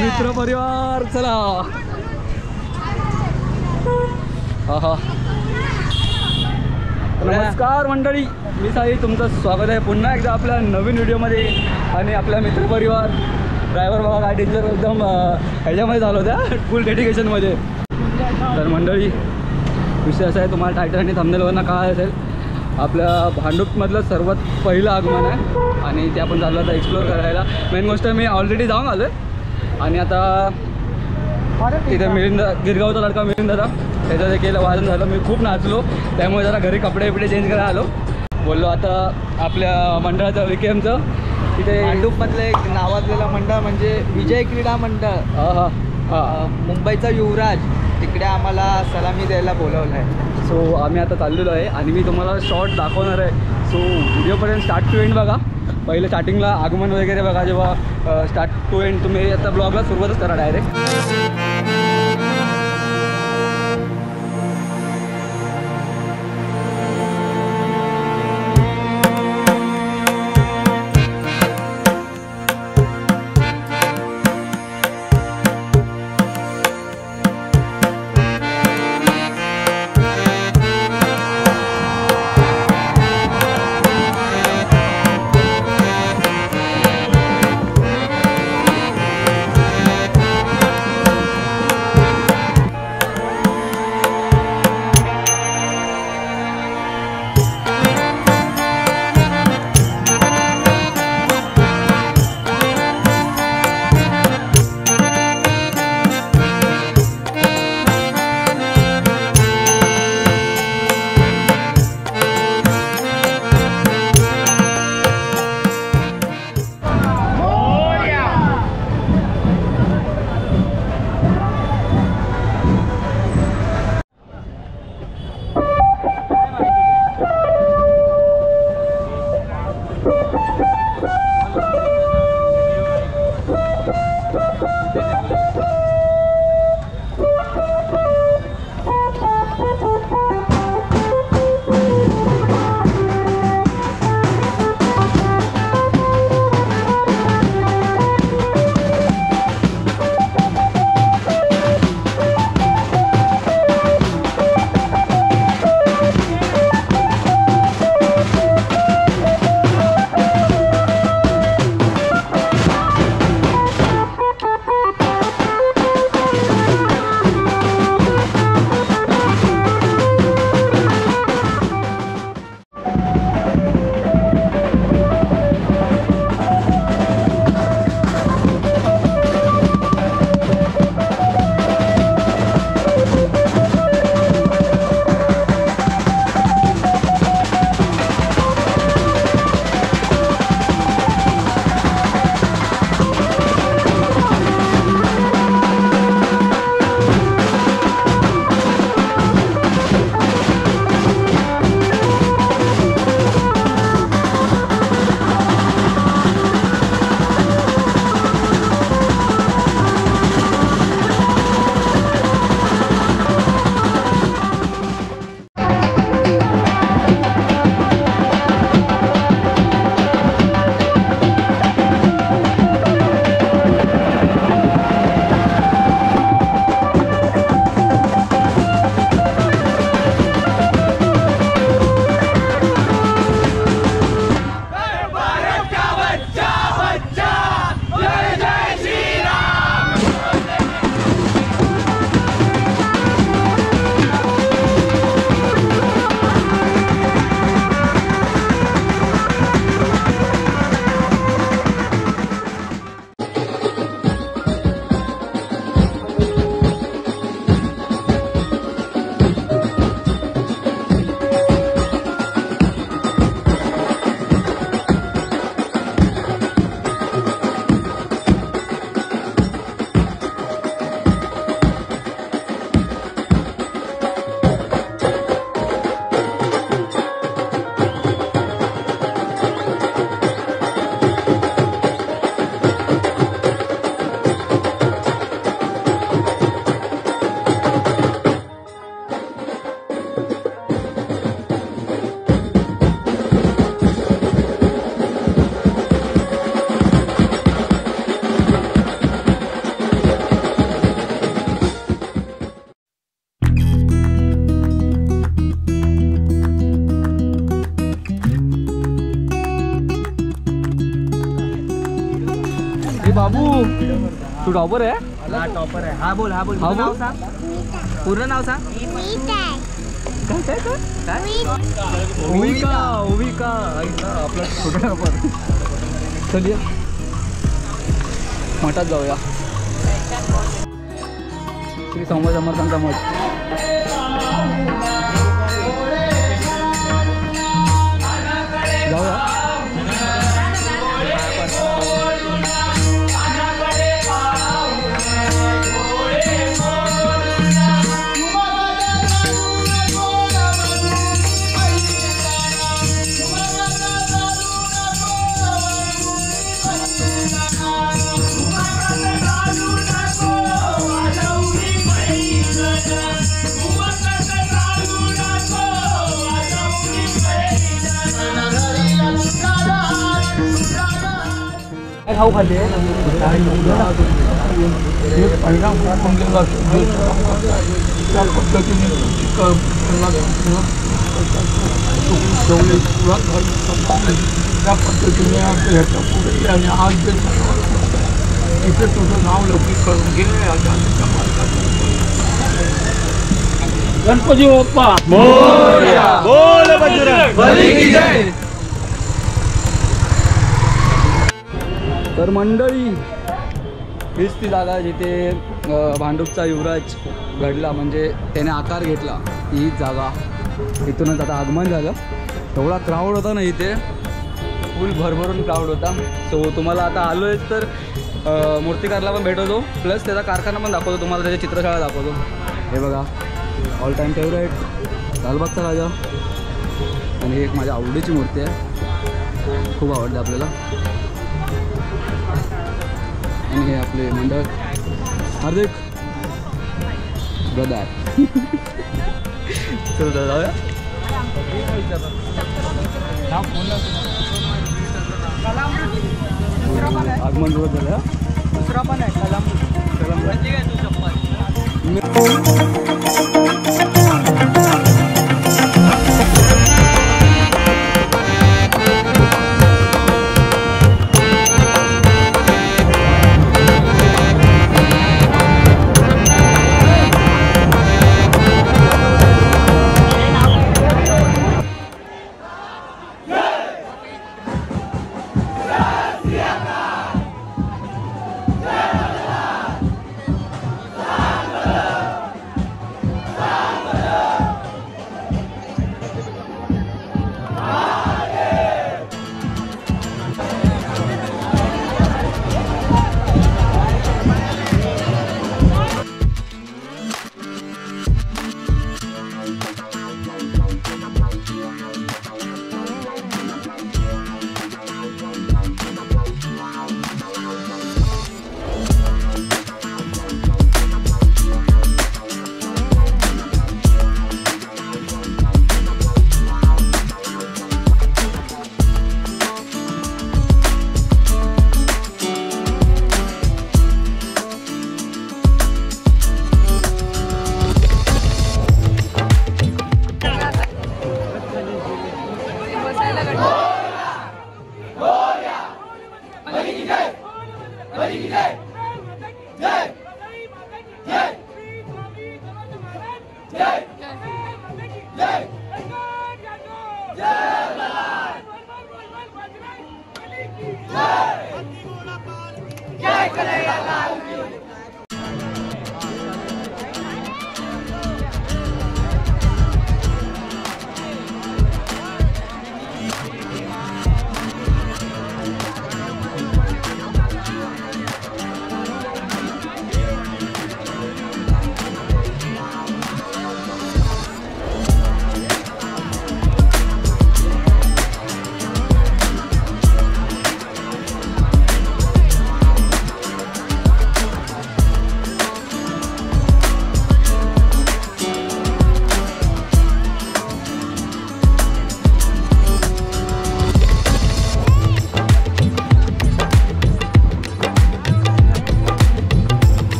मित्र परिवार चला। हा नमस्कार मंडळी, मी साई, तुमचं स्वागत आहे पुन्हा एकदा आपल्या नवीन व्हिडिओमध्ये। आणि आपला मित्रपरिवार ड्रायव्हर बघा काय डेंजर एकदम ह्याच्यामध्ये झालं होतं, फुल डेडिकेशनमध्ये। तर मंडळी विषय असा आहे, तुम्हाला टायटल आणि थंबनेलवरनं काय असेल, आपल्या भांडूपमधलं सर्वात पहिलं आगमन आहे आणि ते आपण चाललो आता एक्सप्लोर करायला। मेन गोष्ट मी ऑलरेडी जाऊन आलो आहे आणि आता तिथे मिलिंदा, गिरगावचा लडका मिलिंदा था, त्याचं देखील वाजन झालं। मी खूप नाचलो, त्यामुळे जरा घरी कपडे चेंज करायला आलो। बोललो आता आपल्या मंडळाचं विकेमचं तिथे भांडूपमधलं एक नावाजलेलं मंडळ म्हणजे विजय क्रीडा मंडळ, मुंबईचा युवराज, तिकडे आम्हाला सलामी द्यायला बोलवलं आहे। सो आम्ही आता चाललेलो आहे आणि मी तुम्हाला शॉर्ट दाखवणार आहे। सो व्हिडिओपर्यंत स्टार्ट टू एंड बघा। पहिले स्टार्टिंगला आगमन वगैरे बघा, जेव्हा स्टार्ट टू एंड तुम्ही आता ब्लॉगला सुरुवातच करा डायरेक्ट। हे बाबू तू टॉपर आहे? हा टॉपर आहे. हा बोल हा पूर्ण बोल. नाव सांग. पूर्ण नाव सांग. काय काय काय ओविका ओविका ऐका आपला छोटा टॉपर. चलिए मठात जाऊया. श्री स्वामी समर्थांचा मठ. जाऊया. खाऊ खाल्ले त्या पद्धतीने त्या पद्धतीने ह्याच्या पुढे आणि आज जे तिथे तुझं नाव लौकिक करून घे. गणपती बाप्पा मोरया. बोल बजरंग बली की जय. तर मंडळी हीच ती जागा जिथे भांडूपचा युवराज घडला, म्हणजे त्याने आकार घेतला. हीच जागा. इथूनच आता आगमन झालं. एवढा क्राऊड होता ना इथे, फुल भरभरून क्राऊड होता. सो तुम्हाला आता आलो आहे तर मूर्तिकारला पण भेटवतो, प्लस त्याचा कारखाना पण दाखवतो तुम्हाला, त्याची चित्रशाळा दाखवतो. हे बघा ऑल टाईम फेवरेट लालबागचा राजा. आणि ही एक माझ्या आवडीची मूर्ती आहे, खूप आवडते आपल्याला. आणि हे आपले मंडळ हार्दिक ब्रदर. चल जाऊया. आगमन रोज झालं. दुसरा पण आहे कलाम.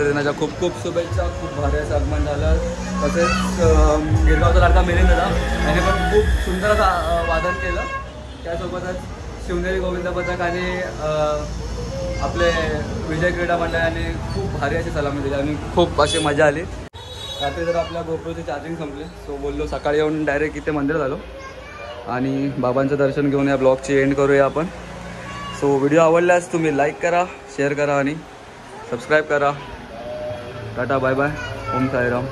दिनाच्या खूप खूप शुभेच्छा. खूप भारी असं आगमन झालं. तसेच गिरगावचा लाडका मिलिंद दादा त्याने पण खूप सुंदर असं वादन केलं. त्यासोबतच शिवनेरी गोविंद पथक आणि आपले विजय क्रीडा मंडळाने खूप भारी अशी सलामी दिली आणि खूप अशी मजा आली. रात्री जर आपल्या गोप्रोचे चार्जिंग संपले सो बोललो सकाळी येऊन डायरेक्ट इथे मंदिर झालो आणि बाबांचं दर्शन घेऊन या ब्लॉगची एंड करूया आपण. सो व्हिडिओ आवडल्यास तुम्ही लाईक करा, शेअर करा आणि सबस्क्राईब करा. Tata bye bye. Om Sairam.